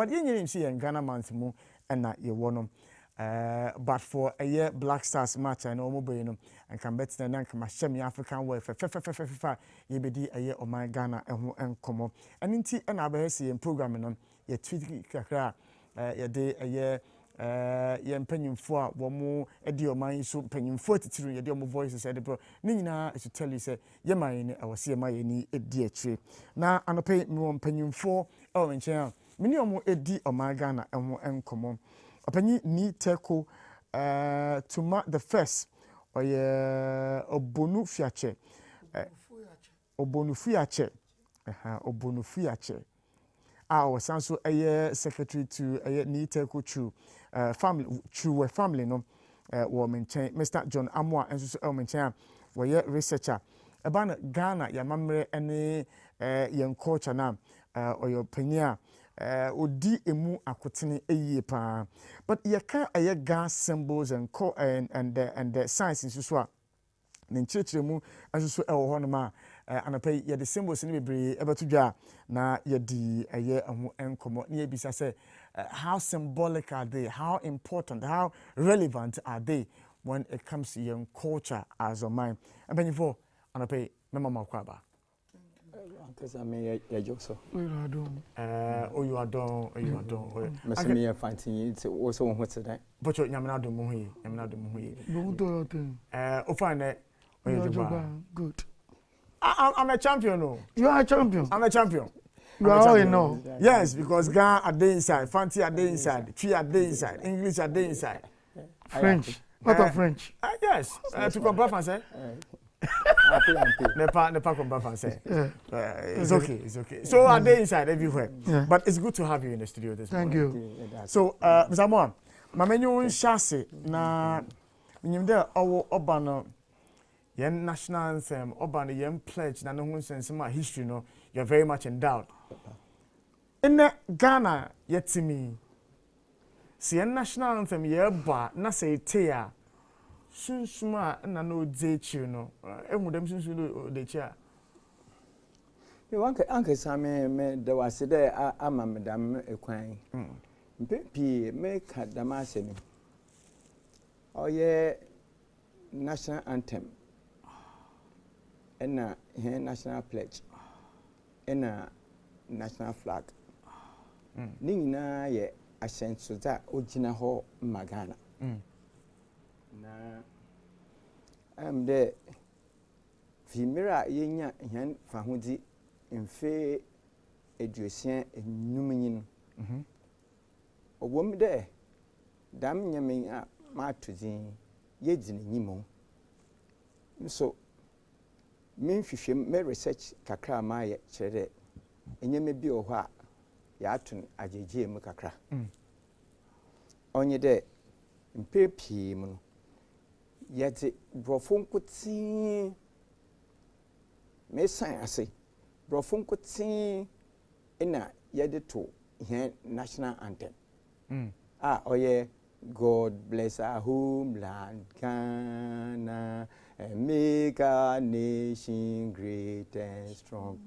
but you need see in Ghana month mu and na ye wono but for a year Black Stars match and omo boy no and can bet na nka ma hyem African way fa ye bedi a year o man Ghana eho enkomo and nti na abehesi in program no ye tweet kakra ye de a year ye mpanyimfo a wo mo edi oman so mpanyimfo atitiru ye de omo voices e de bro ni nyina to tell you say ye man ni awose ye man ni edi akire na anope mi wo mpanyimfo e wo nchen mini omo edi oman Ghana eho enkomo opanyi ni teko tuma the first oye obonu fiache obonu fiache obonu fiache sanso eye secretary to eye ni teko true family true family no wo menchen Mr John Amwa enso so menchen wo ye researcher eba na Ghana ya mamre ene yen culture na oyo panya odi emu akotene eyi pa but ye can aye gas symbols and the signs in so a ne nchirechiremu asusu ewo ho no ma anapay ye the symbols ni bebre ebatudwa na ye di aye ho enkomo na ye bisa say how symbolic are they, how important, how relevant are they when it comes to your culture as a mind empanifo anapay mema makwaba. Because I mean, yeah, joke so. You are done. Must me a fighting it's also on what's today. But you're not doing more. Good. I'm a champion. No. You are a champion. I'm a champion. You are all in all. Yes, because Ghana are there inside, Fancy are there inside, Tree are there inside, English are there inside. French. What of French? Yes. To compare français. Nepa compare français. It's okay. So are they inside everywhere? Yeah. But it's good to have you in the studio this morning. Thank you. So, Mr. Moan, my menu chassis na minyimde owo obano yen national anthem obano yen pledge na no hun sense ma history no you're very much endowed. In Ghana yetimi si yen national anthem ye ba na say tea sunsuma na no dechi no emu dem sunsu no dechi a me wanka same me da wase de ama madam ekwan mpepi me ka damase me oye national anthem ena national pledge ena national flag ni nyina ye asenso za ogina ho magana na de fimira yenya hyan fahodi mfe eduasien enumnyin obom de dam nyamen a matudin yedine nyimo so min hwehwem me research kakra ma ye kire enyeme bi o ho a ya atun ajeje mu kakra onye de mpepi mu yete brofon kuti me san ase brofon kuti ina yede to here national anthem oye God bless our homeland Ghana and make our nation great and strong.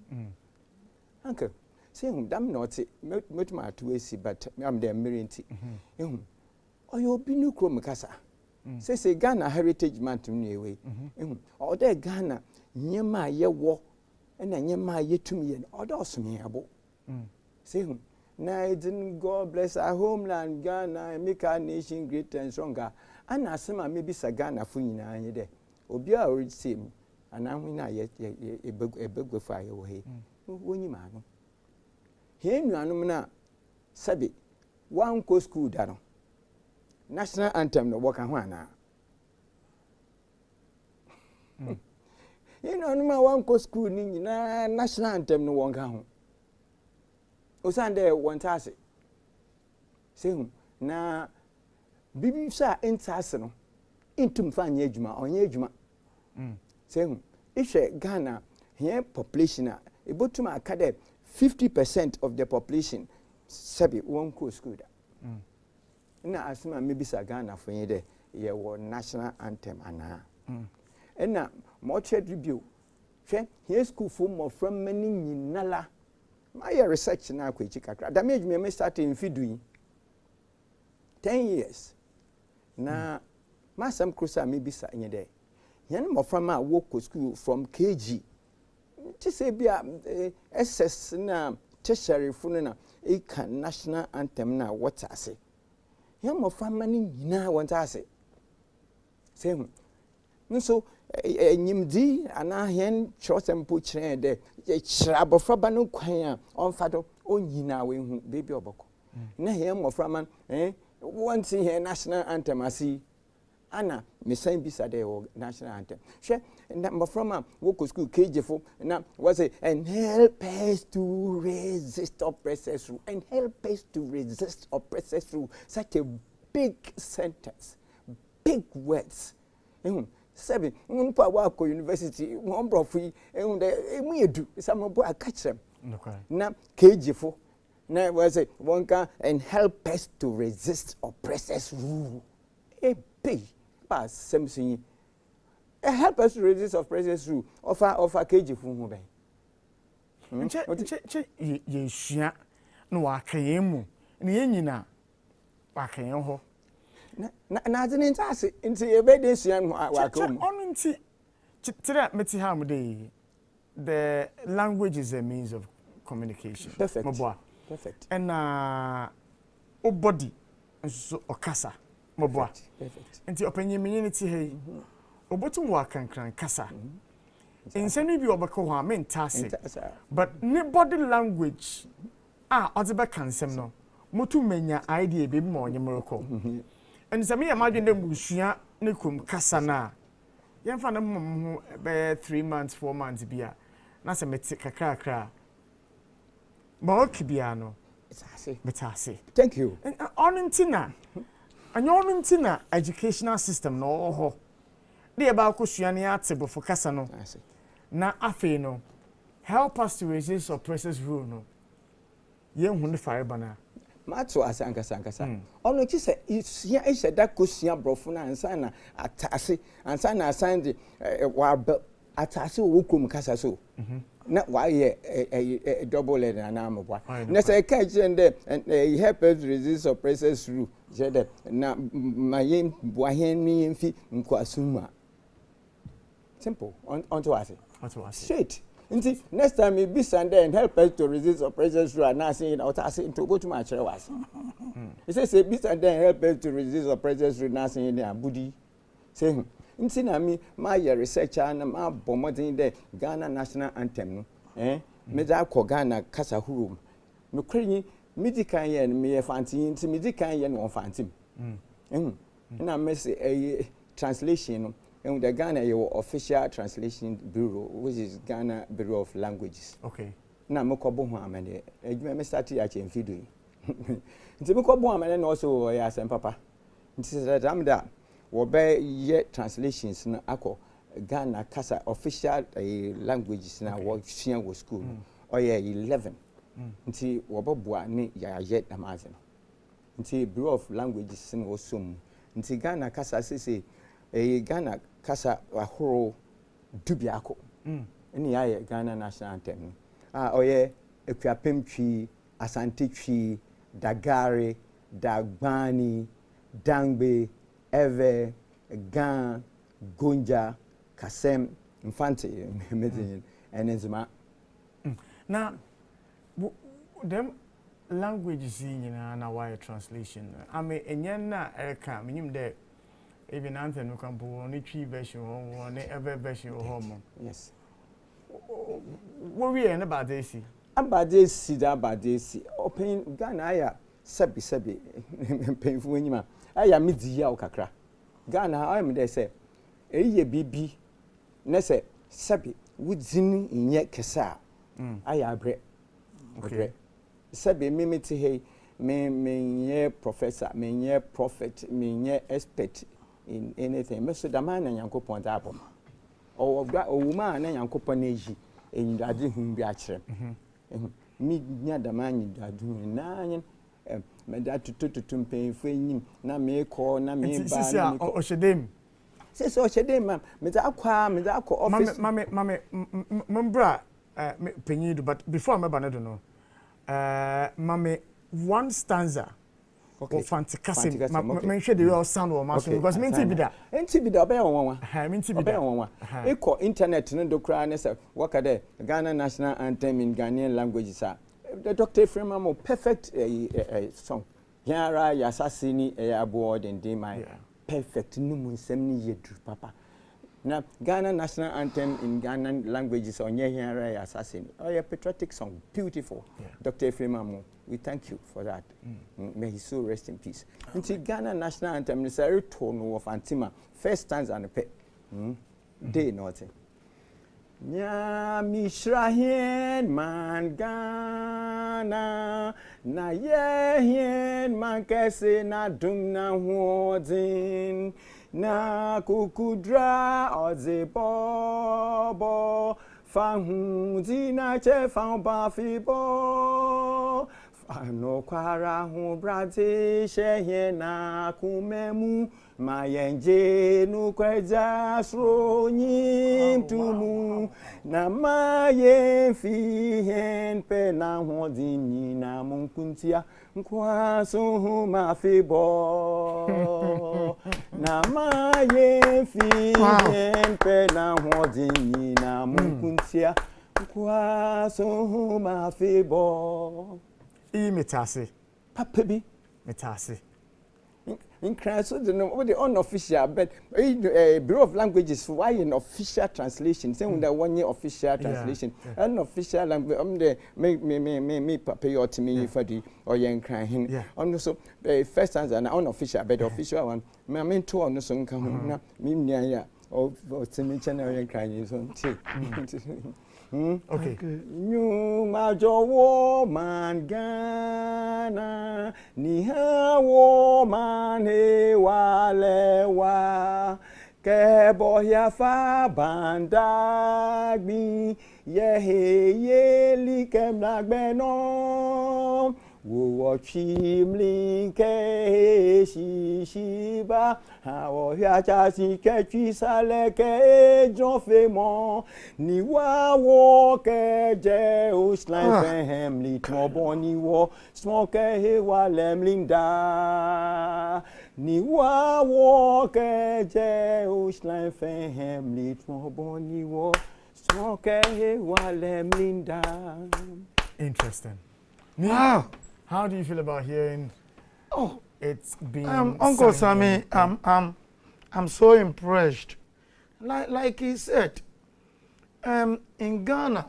Uncle, say damn not much my to see but I'm there mirrenti. Oyo binu kro mekasa. Say Ghana heritage month anyway. Or there Ghana nyema ye wo na nyema ye tumi ye odos me abo. Say na it God bless our homeland Ghana and make our nation great and stronger. And asema maybe sa Ghana fu nyina anye de. Obi a already say me and am na ye ebegwe fa ye wo he. Wonyi ma no. He nuanom na sabi one ko school da no. National anthem no work ho ana. You know no one ko school ni nyina national anthem no won ka ho. Osande wantase. Say na bibi sa entase no intum fa anye adwuma onye adwuma. Say if Ghana here population a ebotum akade 50% of the population sabi one ko school da. Na asema maybe sa Ghana for ye de ye wo national anthem ana. Na mo trade review. Hwe here school for mo from many nyinala my research na akwachi kakra da me adwuma me start in fidu 10 years na ma sam krusa me bisa nye de yan mo from a walk school from KG ti say bia SS na tertiary funu na e kan national anthem na what ase yan mo from mani nyina won ta ase say nso nyimdi ana hen chosempo kire de kira abofra ba no kwan a onfa do onyina we hu baby oboko na hen mo from man one thing here national anthem asi ana me san bisa de national anthem hwe na maframa woko school kejefo na was say and help us to resist oppressors rule and help us to resist oppressors rule such a big sentence big words seven npa wa ko university won brofu de emu edu samobo akachrem na kejefo na was say one can and help us to resist oppressors rule a big something help us to resist oppressors rule offer KG fu hu ben che ye hua no wa kan mu ne yenyina wa kan ho na adene ntase nti e be de hua no wa kan mu onu nti tira meti ha mu de the language is a means of communication perfect moboa perfect and o body nso okasa moboa perfect nti opanyemini ti he obotum wa kankran kasa insani bi obako ho amentase but ne body language odebe kansem no motu menya idea be mo onyemroko and same ya madwe na musua ne kum kasa na yemfa na mo be 3 months 4 months bia na se meti kakra ba okibia no betase thank you onentina anyo educational system no ho de ba ko suane atebo fo kasa no na afi no help us to resist oppressors rule no ye hu ne fare bana mato asankasa ono ki se isia ishe da ko sua brofo na ansa na atase ansa na asande wa atase wo krom kasa so na why a double letter na ambo na say ka jende help us resist oppressors rule jede na maye boahen ni mfi nkwasuma simple on to ase straight nti next time we be send and help us to resist oppressors rule na say na otase into go to ma chere was he say be send and help us to resist oppressors rule na say na abudi say nti na mi ma ye researcher na ma bomodin de Ghana national anthem no me da ko Ghana kasa huru me krenyi medical ye me ye fanti nti medical ye no fanti na me say translation no the Ghana your official translation bureau which is Ghana Bureau of Languages okay na me ko bo ho amane adwuma me start ya chemfido nti me ko bo amane no so ya asem papa nti that da wo be ye translations na akọ Ghana kasa official languages na wo hia wo school o ye 11 nti wo bobua ni ya ye amaze no nti Bureau of Languages na wo som nti Ghana kasa sese Ghana kasa ahoro dubiako ni ya ye Ghana national anthem o ye ekuapemtwi asantitwi dagare dagbani dangbe eve gan gonja kasem infante medin enenzima na them languages nyina na why translation ame enyen na eka menyim de even anthem no kan bo ni twi version ho ne eve version ho mo yes wo we na ba dey si abade si da abade si open Ghana aya sabi penfu nyima aya midi ya okakra Ghana aya me dey say eye bibi na say sabi wudzini nye kesa aya abre okay sabi mimiti hey me professor me prophet me expert in anything me so da man na yankopon da abom owuma na yankopon na yi enyidade hu bi a kire mi nya da man nyidade na nyen me da tututu mpenfu enyim na me ko na me ba na me ko oshedem sese oshedem ma me da akọ office mame membra penyido but before me ba na do no Mame, one stanza. Okay. Fantastic. Okay. Mention the real sound of master because minti bida. Minti bida be on Ha minti bida. bida. Eko internet no do kra ne se wakade Ghana national anthem in Ghanaian languages are. The Dr. Freeman perfect song. Yara yasasini aboard and de my perfect numun semni yedru papa. Now Ghana national anthem in Ghanaian languages on Yara yasasini. Oh, a patriotic song, beautiful. Dr. Freeman, we thank you for that. May his soul rest in peace. Until Ghana national anthem is a tone of Antima. First stanza and a pet. Day nothing. Nya mishrahen man Ghana na yehen man kese na dum na hodin na kukudra oze bobo fahundi na che ba fibo fano kwara hu brate shehe na kumemu mayenje nukweja sronyim tumu na mayen fihen pe na hodini na munkuntia nkwaso mafebo na mayen fihen pe na hodini na munkuntia nkwaso mafebo Metase. Papa bi Metase. In Christ, the unofficial, but Bureau of Languages, why an official translation? Saying that 1 year official translation, unofficial language. Me pay or to me for the or young crying. Also, first answer an unofficial, but the official one. My mentor on the song come now. Me or to me channel crying is on tea. Okay. New major woman Ghana ni ha woman he walewa kebo ya fa bandagbi ye he li kem lagbeno wo chimli ke shiba ha ya cha si ke chi sale ke jon fe mo ni wa wo ke je uslan fem li to boni wo smoke he wa lem linda ni wa wo ke je uslan fem li to boni wo smoke he wa lem linda. Interesting. Wow. How do you feel about hearing? Oh, it's been Uncle Sammy, I'm so impressed. Like he said, in Ghana,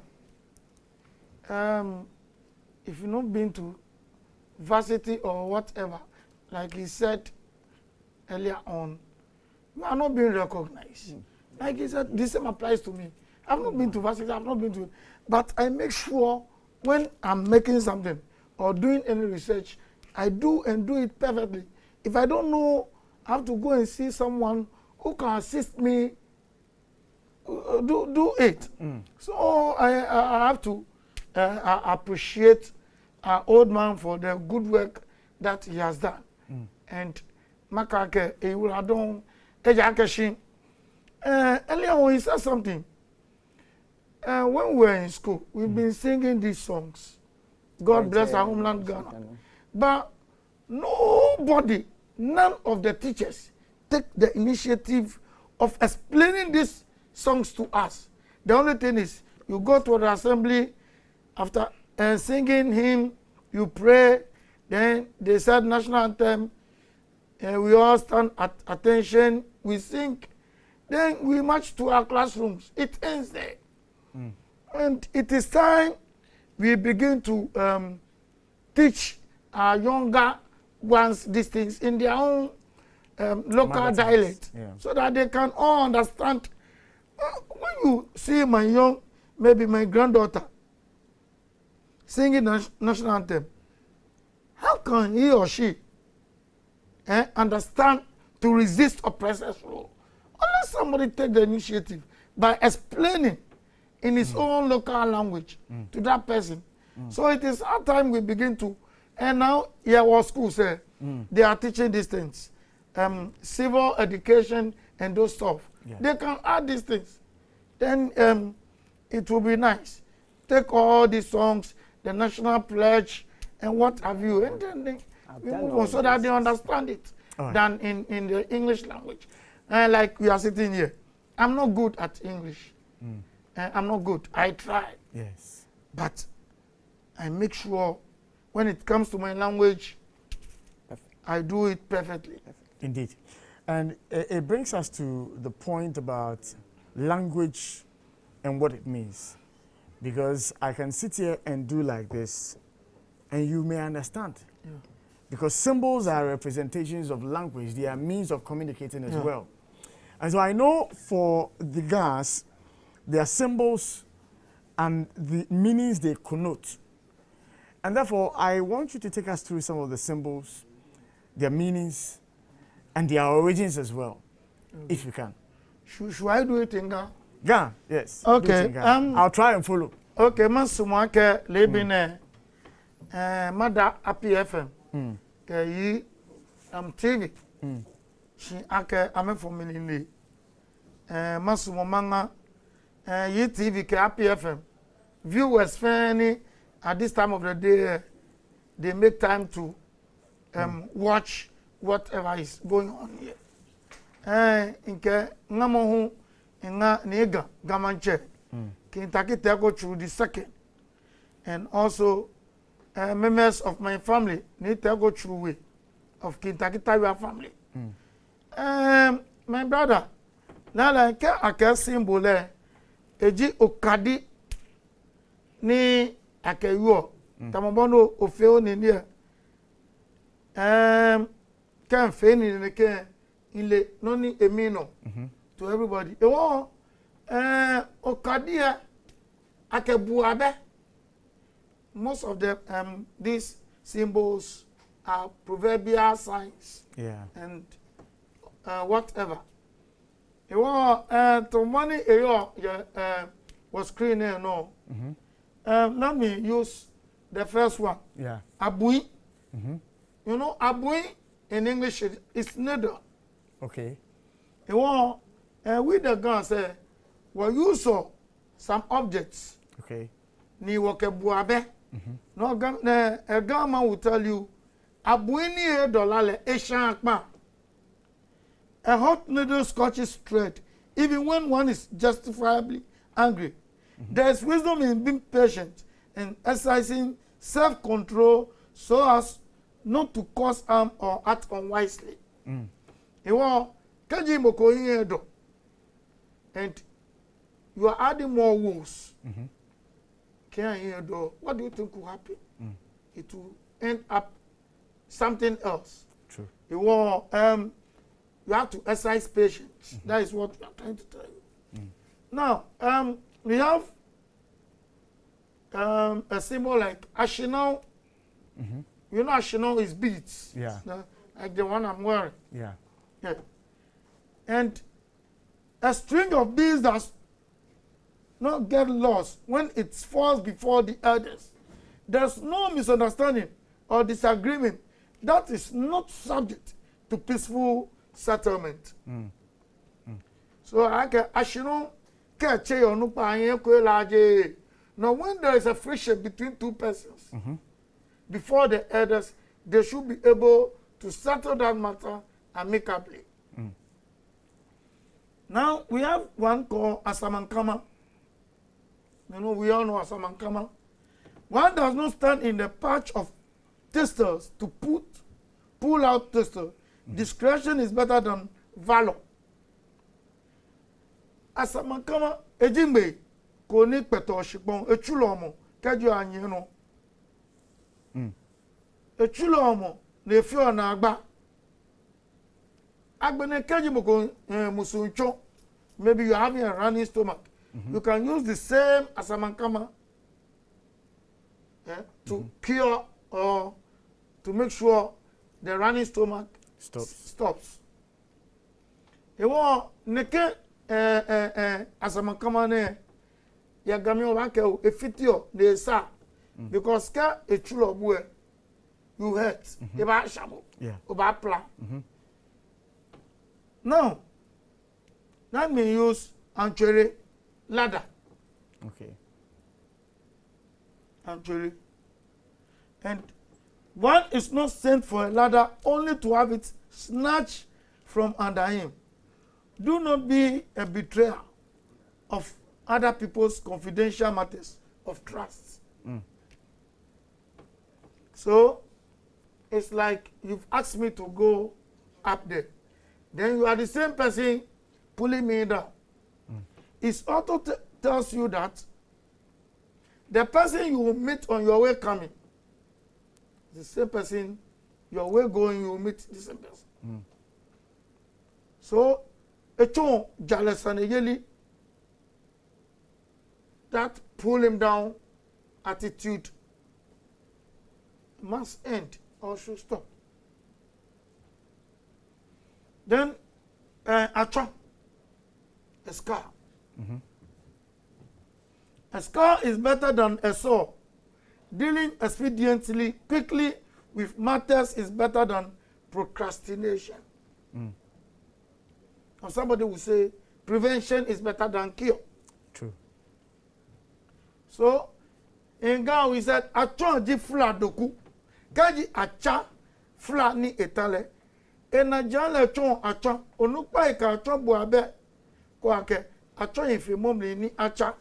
if you've not been to varsity or whatever, like he said earlier on, you are not being recognized. Like he said, the same applies to me. I've not been to varsity, I've not been to, but I make sure when I'm making something or doing any research, I do and do it perfectly. If I don't know, I have to go and see someone who can assist me do it. So I have to appreciate our old man for the good work that he has done. And Makake, Ewuradon, Ejakeshin. Earlier when he said something, when we were in school, we've been singing these songs. God bless our homeland Ghana. But nobody, none of the teachers take the initiative of explaining these songs to us. The only thing is, you go to the assembly, after singing hymn, you pray, then they said national anthem, we all stand at attention, we sing, then we march to our classrooms. It ends there. And it is time we begin to teach our younger ones these things in their own local dialect, so that they can all understand. When you see maybe my granddaughter, singing national anthem, how can he or she understand to resist oppressor's rule? Unless somebody take the initiative by explaining in his own local language to that person. So it is our time we begin to, and now what school say, they are teaching these things, civil education and those stuff. They can add these things. Then it will be nice. Take all these songs the national pledge and what have you, and then we move on so that they understand it than in the English language. Like we are sitting here, I'm not good at English. I'm not good. I try. Yes. But I make sure when it comes to my language, I do it perfectly. Indeed. And it brings us to the point about language and what it means. Because I can sit here and do like this, and you may understand. Yeah. Because symbols are representations of language. They are means of communicating as well. And so I know for the Gas, there are symbols and the meanings they connote. And therefore, I want you to take us through some of the symbols, their meanings, and their origins as well, if you can. Should I do it in Ghana? Ghana, yes. Okay. I'll try and follow. Okay, Masumake Lebine, Mada Api FM, Yi TV. She ake ame for me Masumanga, Yi TV ke Api FM. Viewers fanny at this time of the day, they make time to watch whatever is going on here. Inke ngamohu nga nega gamanche. Kintaki go through the second. And also members of my family need to go through way of Kintaki Tawa family. My brother, now like a symbol eji okadi ni akeyo tamobono ofeo ni ni can fe ni ke ile no ni emino to everybody e won okadi akebuabe. Most of the these symbols are proverbial signs and whatever. It was to money was screen there no. Let me use the first one. Yeah. Abui. You know, abui in English is neither. Okay. It was with the gun say, well, you saw some objects. Okay. Ni wokebuabe. No, a gunman will tell you, abui ni $1 eshankma. A hot needle scotches thread, even when one is justifiably angry. There is wisdom in being patient and exercising self-control so as not to cause harm or act unwisely. And you are adding more wounds. What do you think will happen? It will end up something else. True. You have to exercise patience. That is what we are trying to tell you. Now, we have a symbol like Ashino. You know, Ashino is beads. Yeah. Like the one I'm wearing. Yeah. Yeah. And a string of beads does not get lost when it falls before the elders. There's no misunderstanding or disagreement that is not subject to peaceful settlement. So I can Ashino catch you now when there is a friction between two persons, before the elders, they should be able to settle that matter amicably. Now we have one called Asamankama. You know, we all know Asamankama. One does not stand in the patch of thistles to pull out thistles. Discretion is better than valor. Asamankama ejimbe koni peto shipon echulomo keju anyi no. Echulomo ne fio na agba. Agbene keju moko musuncho. Maybe you're having a running stomach. You can use the same Asamankama to cure or to make sure the running stomach stops. Ewo neke Asamankama ne ya gami o banke o efitio de sa because ka echulo bu you hurt e ba shabo o ba plan. Now let me use anchore ladder. Okay. Anchore And one is not sent for a ladder only to have it snatched from under him. Do not be a betrayer of other people's confidential matters of trust. So it's like you've asked me to go up there. Then you are the same person pulling me down. It also tells you that the person you will meet on your way coming, the same person, your way going, you will meet the same person. So, echo jealous and yeli, that pull him down attitude must end or should stop. Then, a scar. A scar is better than a saw. Dealing expediently, quickly with matters is better than procrastination. Or somebody will say, prevention is better than cure. True. So, in Ghana we said, "Acha ji fla doku, kaji acha fla ni etale, ena jale chon acha, onukpa ika acha buabe, kwa ke acha ife momli ni acha,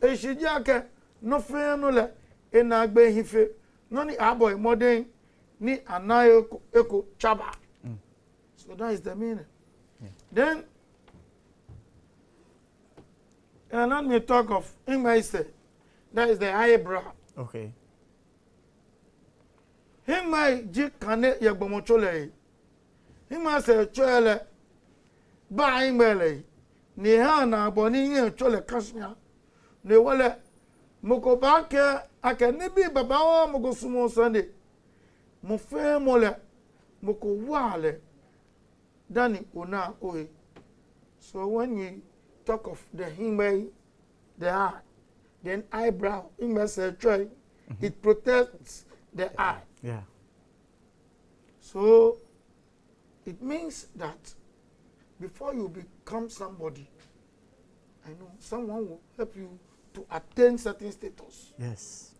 eshiji ake no fe no le, ena agbe hife, no ni aboy modern ni anayo eko chaba." So that is the meaning. Then, and let me talk of Ingmaise. That is the eyebrow. Okay. Himai ji kane yagbomochole. Himai se chole ba imele. Ni ha na boni yin chole kashnya. Ni wale moko ba ke ake ni bi baba wa moko sumo sande. Mo fe mole moko wale. Dani ona oe. So when we talk of the himai, the eye, then eyebrow, it protects the eye. Yeah. So it means that before you become somebody, I know someone will help you to attain certain status. Yes.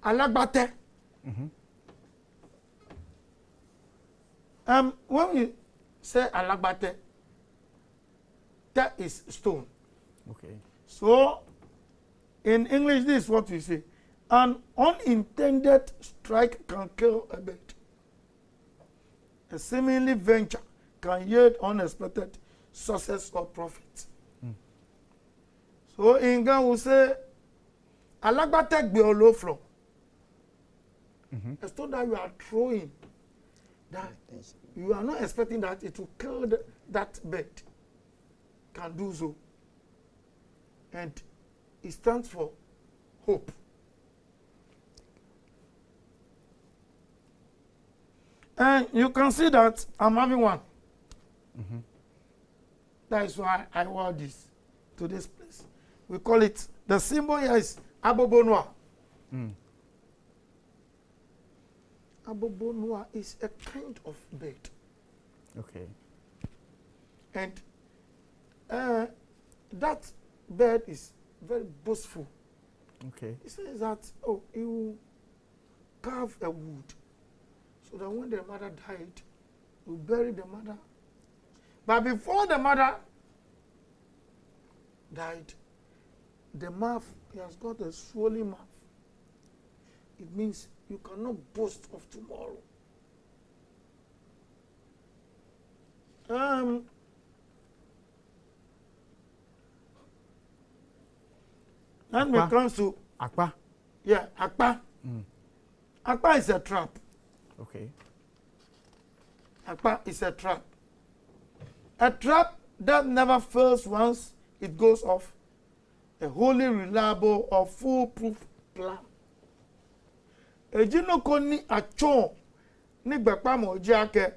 Alagbate. When we say alagbate, that is stone. Okay. So, in English, this is what we say. An unintended strike can kill a bird. A seemingly venture can yield unexpected success or profit. So, in Ghana, we say, alagbate gbe olo from. A stone that you are throwing, that you are not expecting that it will kill that bird, can do so. And it stands for hope. And you can see that I'm having one. That is why I wore this to this place. We call it, the symbol here is Abobonwa. Abobonwa is a kind of bird. Okay. And that bird is very boastful. Okay. He says that, oh, you carve a wood so that when the mother died, you bury the mother. But before the mother died, the mouth, he has got a swollen mouth. It means you cannot boast of tomorrow. And when it comes to Akpa. yeah, akpa. Akpa is a trap. Okay. Akpa is a trap. A trap that never fails once it goes off. A wholly reliable or foolproof plan. Ejinoko ni acho ni gbapa mo je ake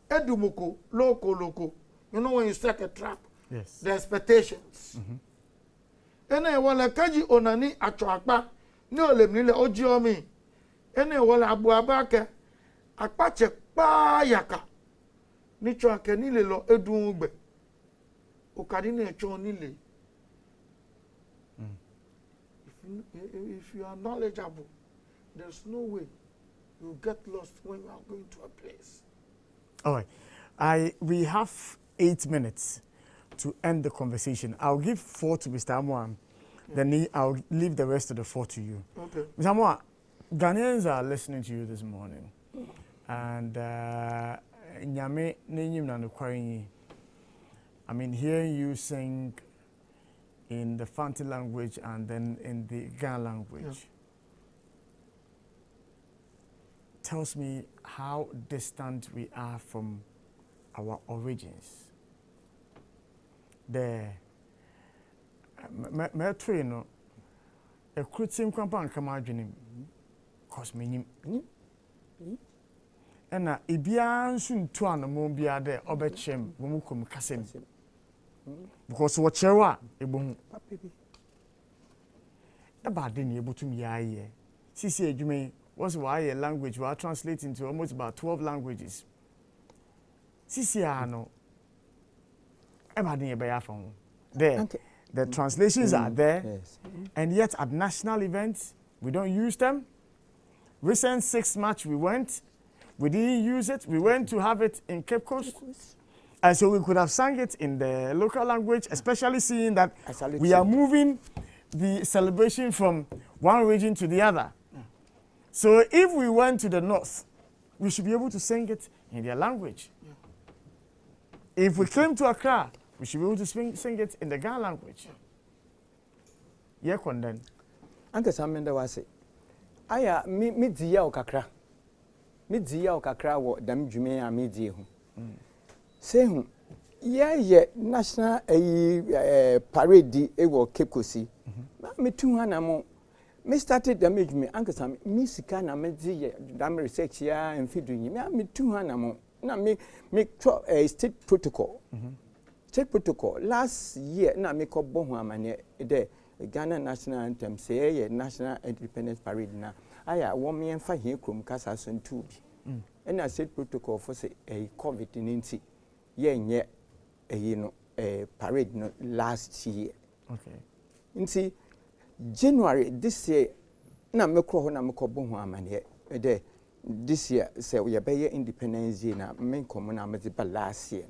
edumoko loko. You know when you set a trap, Yes. the expectations. Ene wala kaji onani acho akpa ni olemnile oji omi. Ene wala abu abake akpa che pa yaka. Ni cho ake nile lo edun ugbe. Okadi ni echo nile. if you are knowledgeable, there's no way you get lost when you are going to a place. All right. We have 8 minutes to end the conversation. I'll give 4 to Mr. Amwa. Then I'll leave the rest of the 4 to you. Okay. Mr. Amwa, Ghanaians are listening to you this morning. And Nyame Nenyim Nanukwarinyi. I mean, hearing you sing in the Fanti language and then in the Ghana language tells me how distant we are from our origins. The me train a kritim kwampa nkama adwenem cause menyim ena ebia nso ntu anamo bia de obechem womukom kasem because what chewa ebohu eba de ne ebotum yaaye sisi adwume what's why language we are translating to almost about 12 languages sisi ano eba de be ya from there. The translations are there, and yet at national events, we don't use them. Recent 6 March, we didn't use it. We went to have it in Cape Coast. And so we could have sang it in the local language, especially seeing that we are moving the celebration from one region to the other. So if we went to the north, we should be able to sing it in their language. If we came to Accra, we should be able to sing it in the Ghana language. Yeah, Konden. Anke Samenda wase. Aya mi diya okakra. Mi diya okakra wo dam dwume a mi die hu. Say hu. Ye national parade e wo Cape Coast. Me tu hana mo. Me started dam dwume anke Sam mi sika na me die dam research ya mfidu nyi. Me tu hana mo. Na me state protocol. State protocol last year na me ko bo hu amane de Ghana national anthem say national independence parade na aya wo me enfa hie krom kasa so ntu bi na state protocol for say covid 19 ye nye no parade no last year. Okay. Nti January this year na me kro ho na me ko bo hu amane de this year say we be independence day na me kom na me ba last year.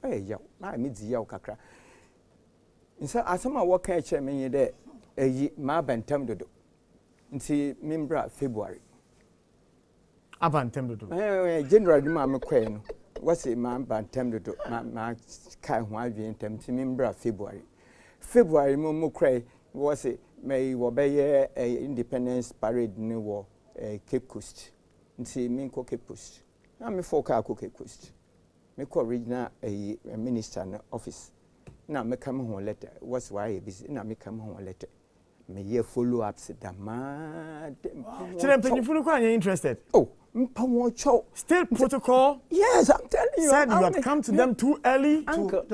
Ya na me di ya kakra nsa asama wo kan che me de ma bantam dodo nti membra February Abantem dodo January ma me kwai no wase ma bantam dodo ma kai ho adwen tam nti membra February mo kwai wase me wo be independence parade ni wo Cape Coast nti me ko Cape Coast na me foka ko Cape Coast me call regional minister na office na me come home letter what's why busy na me come home letter me ye follow ups da ma Children penifunu kwa you interested? Oh mpawo chow State protocol? Yes, I'm telling you. Said you had come to them too early. Uncle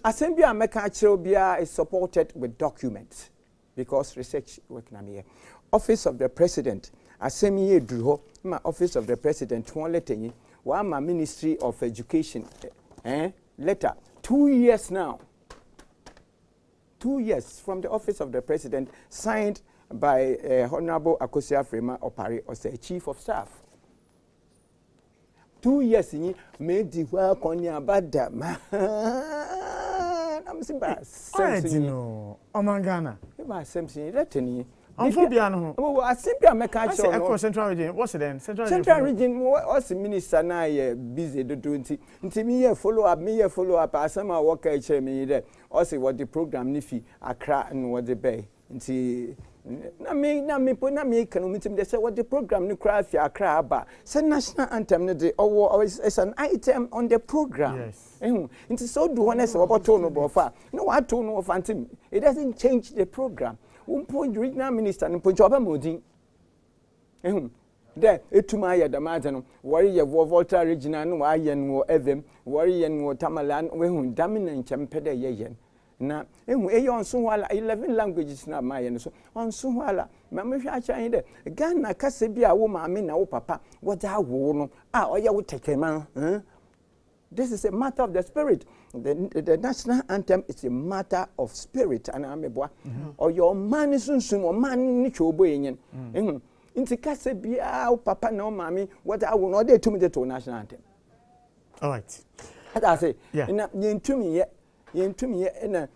assembly America Cherobia is supported with documents because research work na me office of the president assembly dru ma office of the president won letter yi wa ma Ministry of Education letter 2 years now. 2 years from the office of the president signed by Honorable Akosia Frema Opare or say chief of staff. 2 years in me di wa konya bada ma am simba Samson Omangana e ba Samson letter ni Amphobia no. Oh, Asembia meka cho no. Central region. What's it then? Central region what's the minister na busy do nti me follow up asema work e chere me there. Also what the program ni fi Accra and what the bay. Nti na me kan meeting they say what the program ni cry fi Accra aba. Say national anthem ni dey it's an item on the program. Yes. Nti so do honest about no bofa. No what to no fantim. It doesn't change the program. Point regional minister and point over modin. There, etuma ya damage no, worry ye Volta regional no ayen wo evem, worry yen wo Tamalan, we hun dominant champede yen. Na, on so 11 languages na my so on so wala. Mamma Shine, Ghana Casabia woman, I mean, papa, what I won. Ah, or you would take a man, This is a matter of the spirit. The national anthem is a matter of spirit. And I'm a boy. Or your man is soon, or man, Nicho Boyin. Into Casabia, Papa, no, Mammy, what I will not dare to me to national anthem. All right. I say, yeah. You to me yet. You to me in a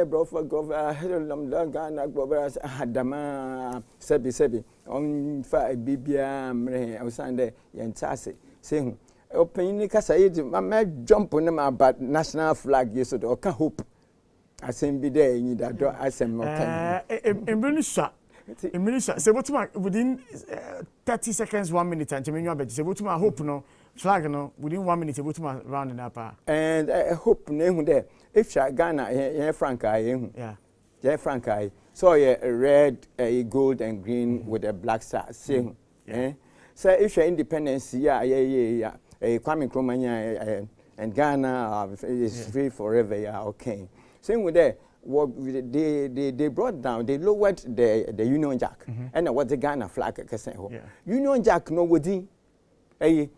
bro for Governor Ghana, Governors Hadama, Sebi, on 5 BBM, I was Sunday, Yantasi, saying, open my man jump on them about national flag, yes, or can hope. I send be there in that door. I send more. In Minister, say what's my within 30 seconds, 1 minute, and Jimmy Yabet, say what's my hope no flag no within 1 minute, what's my rounding up. And I hope name there. If Ghana, yeah, Frank, yeah, Frank, so yeah, red, gold, and green with a black star. Sing, so if your independence, yeah. Kwame Nkrumah and Ghana is free forever, yeah, okay. Same with that. What they brought down, they lowered the Union Jack, and what the Ghana flag can say. Union Jack no within a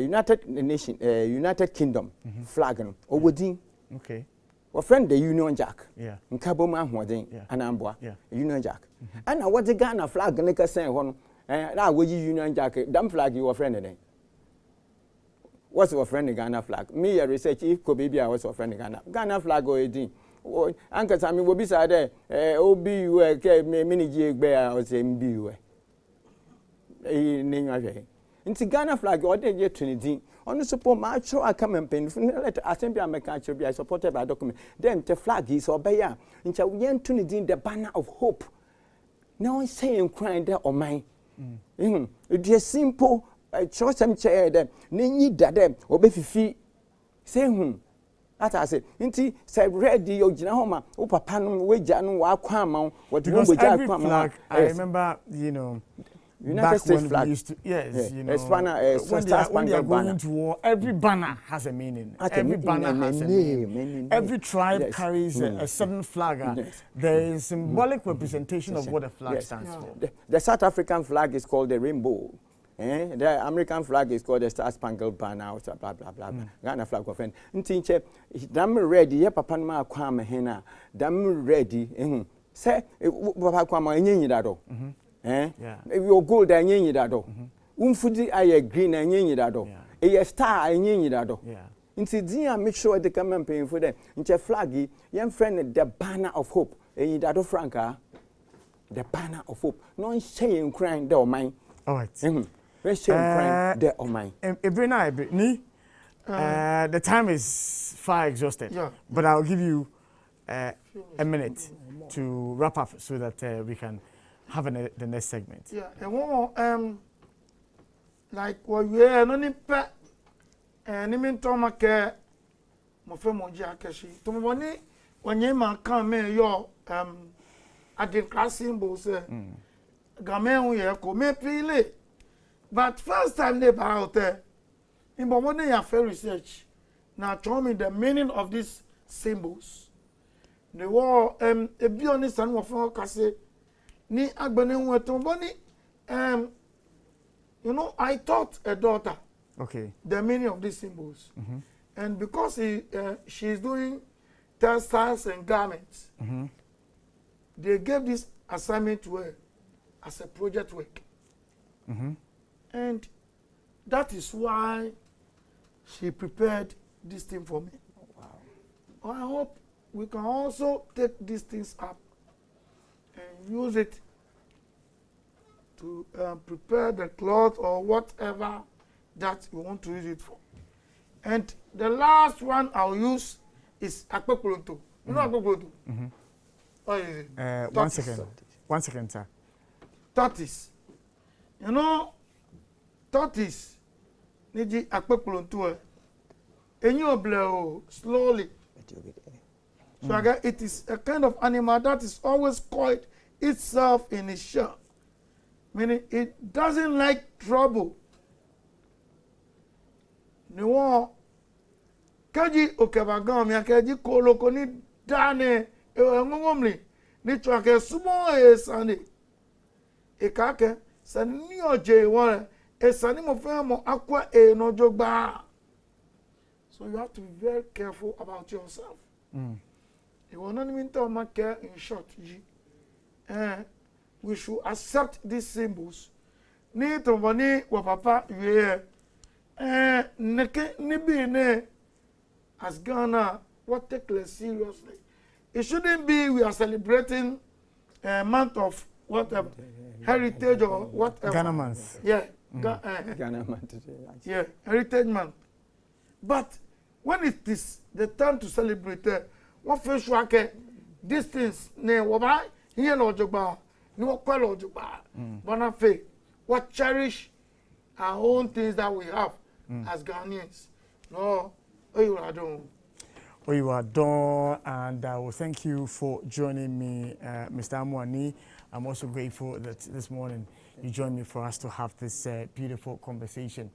United Kingdom flag or within. Okay. Well, friend the Union Jack. Yeah. Nkaboma within an Ambwa. Union Jack. And what the Ghana flag like I say one. Now would you Union Jack? Damn flag you were friend then. What's your friend the Ghana flag? Me a research if Kobe I was your friend the Ghana flag or 18. Uncle Sammy will be side there. OBU, mini jig bear or same BU. Into Ghana flag or they get 20. On the support march, I come and paint. Let Assembly American be supported by document. Then the flag is obey. Into yen 20 the banner of hope. Now I say I'm crying there on mine. It is simple. I chose some chair them. Nini dadem obey fi. Say That I say, inti say ready ojina homa o papa no we janu wa kwama what you because every flag I remember United States flag used to, yes. You know when they are going to war, every banner has a meaning. Every banner has a meaning. Every tribe carries a certain flag. There is symbolic representation of what a flag stands for. The South African flag is called the rainbow. The American flag is called the Star Spangled Banner, blah blah blah. Ghana flag of Ntinche, dam ready, ye papa ma kwama hena, dam ready, say papa kwama enyi dado. Your gold enyi dado. Umfudi aye green enyi dado. A star enyi dado. Nti dia make sure they come and pay for them. Nche flag ye friend the banner of hope. Enyi dado franca. The banner of hope. No shame crying there mine. All right. The time is far exhausted, but I'll give you a minute to wrap up so that we can have the next segment. Yeah, and one like what we are no nipa and mean Toma care Mofemoji Akashi. Tomoni when you man come me your at the class symbols gamen we ko me pile. But first time they out there, in Bomone ya fair research, now show me the meaning of these symbols. The war a be honest and wafo kase ni agbene weton you know, I taught a daughter the meaning of these symbols. And because she's doing textiles and garments, they gave this assignment to her as a project work. And that is why she prepared this thing for me. Wow. I hope we can also take these things up and use it to prepare the cloth or whatever that we want to use it for. And the last one I'll use is akpekoloto. You know akpekoloto? What is it? 1 second, sir. Tortoise. You know, tortoise niji akpekoloto and you blow slowly. So again, it is a kind of animal that is always quiet itself in its shell. Meaning it doesn't like trouble. No kaji okebagam ya kaji koloko ni dane ngomli ni chwake sumo esani ekake sani oje won esani mo fe mo akwa enojogba So you have to be very careful about yourself. Mm. You will not even tell my care in short. We should accept these symbols. Ni to bani wa papa we neke ni be ne as Ghana what take less seriously. It shouldn't be we are celebrating a month of whatever heritage or whatever. Ghana month. Yeah. Ghana month today. Yeah, heritage month. But when it is the time to celebrate, what first work these things ne waba here no jogba no kwalo jogba bona fe what cherish our own things that we have as Ghanaians. No, you are done. You are done, and well, thank you for joining me, Mr. Amwani. I'm also grateful that this morning you joined me for us to have this beautiful conversation.